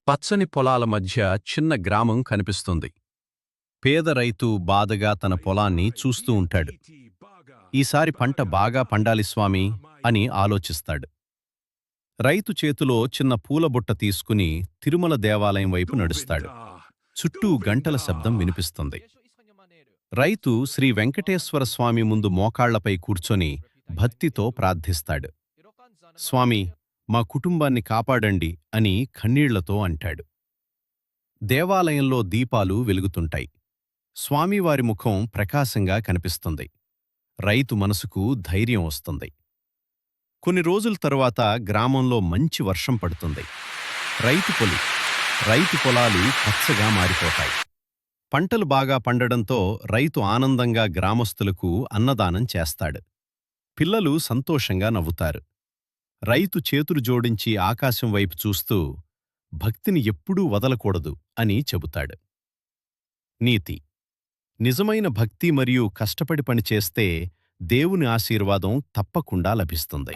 పచ్చని పొలాల మధ్య చిన్న గ్రామం కనిపిస్తుంది. పేద రైతు బాధగా తన పొలాన్ని చూస్తూ ఉంటాడు. ఈసారి పంట బాగా పండాలి స్వామీ అని ఆలోచిస్తాడు. రైతు చేతిలో చిన్న పూలబుట్ట తీసుకుని తిరుమల దేవాలయం వైపు నడుస్తాడు. చుట్టూ గంటల శబ్దం వినిపిస్తుంది. రైతు శ్రీ వెంకటేశ్వర స్వామి ముందు మోకాళ్లపై కూర్చొని భక్తితో ప్రార్థిస్తాడు. స్వామీ, మా కుటుంబాన్ని కాపాడండి అని కన్నీళ్లతో అంటాడు. దేవాలయంలో దీపాలు వెలుగుతుంటాయి. స్వామివారి ముఖం ప్రకాశంగా కనిపిస్తుంది. రైతు మనసుకు ధైర్యం వస్తుంది. కొన్ని రోజుల తరువాత గ్రామంలో మంచి వర్షం పడుతుంది. రైతు పొలాలు పచ్చగా మారిపోతాయి. పంటలు బాగా పండడంతో రైతు ఆనందంగా గ్రామస్తులకు అన్నదానం చేస్తాడు. పిల్లలు సంతోషంగా నవ్వుతారు. రైతు చేతులు జోడించి ఆకాశం వైపు చూస్తూ భక్తిని ఎప్పుడూ వదలకూడదు అని చెబుతాడు. నీతి: నిజమైన భక్తి మరియు కష్టపడి పనిచేస్తే దేవుని ఆశీర్వాదం తప్పకుండా లభిస్తుంది.